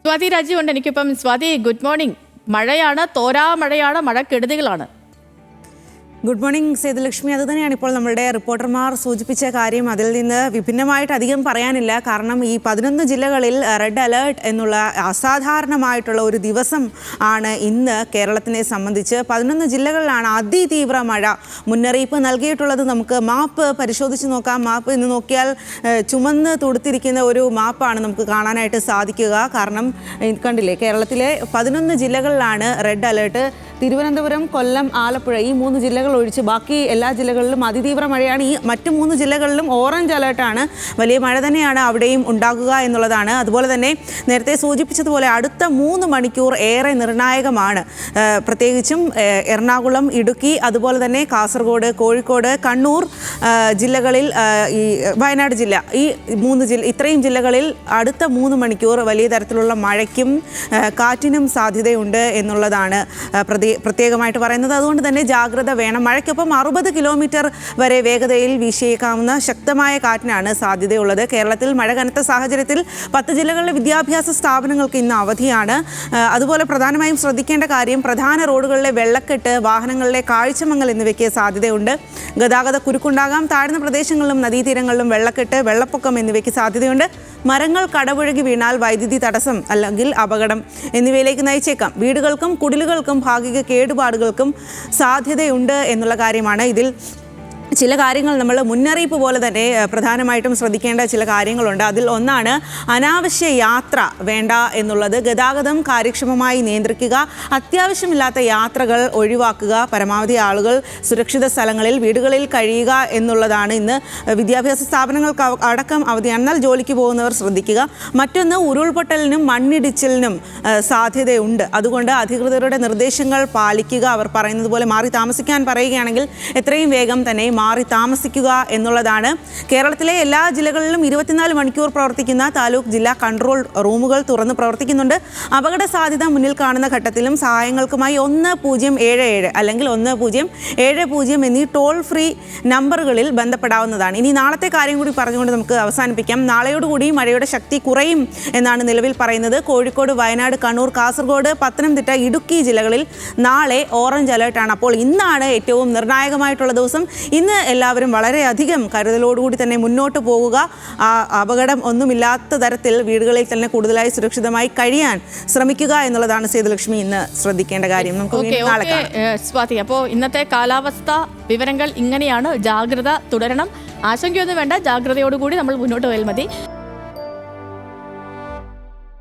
സ്വാതി രാജുണ്ട് എനിക്കിപ്പം. Swathi, good morning. മഴയാണ്, തോരാ മഴയാണ്, മഴക്കെടുതികളാണ്. Good morning Sethulakshmi. അതുതന്നെയാണ് ഇപ്പോൾ നമ്മളുടെ റിപ്പോർട്ടർമാർ സൂചിപ്പിച്ച കാര്യം. അതിൽ നിന്ന് വിഭിന്നമായിട്ട് അധികം പറയാനില്ല. കാരണം ഈ 11 ജില്ലകളിൽ റെഡ് അലേർട്ട് എന്നുള്ള അസാധാരണമായിട്ടുള്ള ഒരു ദിവസം ആണ് ഇന്ന് കേരളത്തിനെ സംബന്ധിച്ച്. 11 ജില്ലകളിലാണ് അതിതീവ്ര മഴ മുന്നറിയിപ്പ് നൽകിയിട്ടുള്ളത്. നമുക്ക് മാപ്പ് പരിശോധിച്ച് നോക്കാം. മാപ്പ് ഇന്ന് നോക്കിയാൽ ചുമന്ന് തുടുത്തിരിക്കുന്ന ഒരു മാപ്പാണ് നമുക്ക് കാണാനായിട്ട് സാധിക്കുക. കാരണം കണ്ടില്ലേ, കേരളത്തിലെ 11 ജില്ലകളിലാണ് റെഡ് അലേർട്ട്. തിരുവനന്തപുരം, കൊല്ലം, ആലപ്പുഴ ഈ 3 ജില്ലകൾ ഒഴിച്ച് ബാക്കി എല്ലാ ജില്ലകളിലും അതിതീവ്ര മഴയാണ്. ഈ മറ്റ് 3 ജില്ലകളിലും ഓറഞ്ച് അലേർട്ടാണ്. വലിയ മഴ തന്നെയാണ് അവിടെയും ഉണ്ടാകുക എന്നുള്ളതാണ്. അതുപോലെ തന്നെ നേരത്തെ സൂചിപ്പിച്ചതുപോലെ അടുത്ത 3 മണിക്കൂർ ഏറെ നിർണായകമാണ്. പ്രത്യേകിച്ചും എറണാകുളം, ഇടുക്കി, അതുപോലെ തന്നെ കാസർഗോഡ്, കോഴിക്കോട്, കണ്ണൂർ ജില്ലകളിൽ, ഈ വയനാട് ജില്ല, ഈ 3 ജില്ല, ഇത്രയും ജില്ലകളിൽ അടുത്ത 3 മണിക്കൂർ വലിയ തരത്തിലുള്ള മഴയ്ക്കും കാറ്റിനും സാധ്യതയുണ്ട് എന്നുള്ളതാണ് പ്രത്യേകമായിട്ട് പറയുന്നത്. അതുകൊണ്ട് തന്നെ ജാഗ്രത വേണം. മഴയ്ക്കൊപ്പം 60 കിലോമീറ്റർ വരെ വേഗതയിൽ വീശിയേക്കാവുന്ന ശക്തമായ കാറ്റിനാണ് സാധ്യതയുള്ളത്. കേരളത്തിൽ മഴ കനത്ത സാഹചര്യത്തിൽ 10 ജില്ലകളിലെ വിദ്യാഭ്യാസ സ്ഥാപനങ്ങൾക്ക് ഇന്ന് അവധിയാണ്. അതുപോലെ പ്രധാനമായും ശ്രദ്ധിക്കേണ്ട കാര്യം, പ്രധാന റോഡുകളിലെ വെള്ളക്കെട്ട്, വാഹനങ്ങളിലെ കാഴ്ചമങ്ങൽ എന്നിവയ്ക്ക് സാധ്യതയുണ്ട്. ഗതാഗത കുരുക്കുണ്ടാകാം. താഴ്ന്ന പ്രദേശങ്ങളിലും നദീതീരങ്ങളിലും വെള്ളക്കെട്ട്, വെള്ളപ്പൊക്കം എന്നിവയ്ക്ക് സാധ്യതയുണ്ട്. മരങ്ങൾ കടപുഴകി വീണാൽ വൈദ്യുതി തടസ്സം അല്ലെങ്കിൽ അപകടം എന്നിവയിലേക്ക് നയിച്ചേക്കാം. വീടുകൾക്കും കുടിലുകൾക്കും ഭാഗിക കേടുപാടുകൾക്കും സാധ്യതയുണ്ട് എന്നുള്ള കാര്യമാണ്. ഇതിൽ ചില കാര്യങ്ങൾ നമ്മൾ മുന്നറിയിപ്പ് പോലെ തന്നെ പ്രധാനമായിട്ടും ശ്രദ്ധിക്കേണ്ട ചില കാര്യങ്ങളുണ്ട്. അതിൽ ഒന്നാണ് അനാവശ്യ യാത്ര വേണ്ട എന്നുള്ളത്. ഗതാഗതം കാര്യക്ഷമമായി നിയന്ത്രിക്കുക, അത്യാവശ്യമില്ലാത്ത യാത്രകൾ ഒഴിവാക്കുക, പരമാവധി ആളുകൾ സുരക്ഷിത സ്ഥലങ്ങളിൽ വീടുകളിൽ കഴിയുക എന്നുള്ളതാണ്. ഇന്ന് വിദ്യാഭ്യാസ സ്ഥാപനങ്ങൾക്ക് അടക്കം അവധിയാണ്. എന്നാൽ ജോലിക്ക് പോകുന്നവർ ശ്രദ്ധിക്കുക. മറ്റൊന്ന്, ഉരുൾപൊട്ടലിനും മണ്ണിടിച്ചിലിനും സാധ്യതയുണ്ട്. അതുകൊണ്ട് അധികൃതരുടെ നിർദ്ദേശങ്ങൾ പാലിക്കുക. അവർ പറയുന്നത് പോലെ മാറി താമസിക്കാൻ പറയുകയാണെങ്കിൽ എത്രയും വേഗം തന്നെ മാറി താമസിക്കുക എന്നുള്ളതാണ്. കേരളത്തിലെ എല്ലാ ജില്ലകളിലും 24 മണിക്കൂർ പ്രവർത്തിക്കുന്ന താലൂക്ക് ജില്ലാ കൺട്രോൾ റൂമുകൾ തുറന്ന് പ്രവർത്തിക്കുന്നുണ്ട്. അപകട സാധ്യത മുന്നിൽ കാണുന്ന ഘട്ടത്തിലും സഹായങ്ങൾക്കുമായി 1077 അല്ലെങ്കിൽ 1070 എന്നീ ടോൾ ഫ്രീ നമ്പറുകളിൽ ബന്ധപ്പെടാവുന്നതാണ്. ഇനി നാളത്തെ കാര്യം കൂടി പറഞ്ഞുകൊണ്ട് നമുക്ക് അവസാനിപ്പിക്കാം. നാളെയോടുകൂടി മഴയുടെ ശക്തി കുറയും എന്നാണ് നിലവിൽ പറയുന്നത്. കോഴിക്കോട്, വയനാട്, കണ്ണൂർ, കാസർഗോഡ്, പത്തനംതിട്ട, ഇടുക്കി ജില്ലകളിൽ നാളെ ഓറഞ്ച് അലേർട്ടാണ്. അപ്പോൾ ഇന്നാണ് ഏറ്റവും നിർണായകമായിട്ടുള്ള ദിവസം. ഇന്ന് എല്ലാവരും വളരെയധികം കരുതലോടുകൂടി തന്നെ മുന്നോട്ട് പോകുക. അപകടം ഒന്നുമില്ലാത്ത തരത്തിൽ വീടുകളിൽ തന്നെ കൂടുതലായി സുരക്ഷിതമായി കഴിയാൻ ശ്രമിക്കുക എന്നുള്ളതാണ് സേതുലക്ഷ്മി ഇന്ന് ശ്രദ്ധിക്കേണ്ട കാര്യം. നമുക്ക് നാളെ കാണാം. സ്വാതി, അപ്പോൾ ഇന്നത്തെ കാലാവസ്ഥ വിവരങ്ങൾ ഇങ്ങനെയാണ്. ജാഗ്രത തുടരണം. ആശങ്കയൊന്നും വേണ്ട. ജാഗ്രതയോടുകൂടി നമ്മൾ മുന്നോട്ട് പോയാൽ മതി.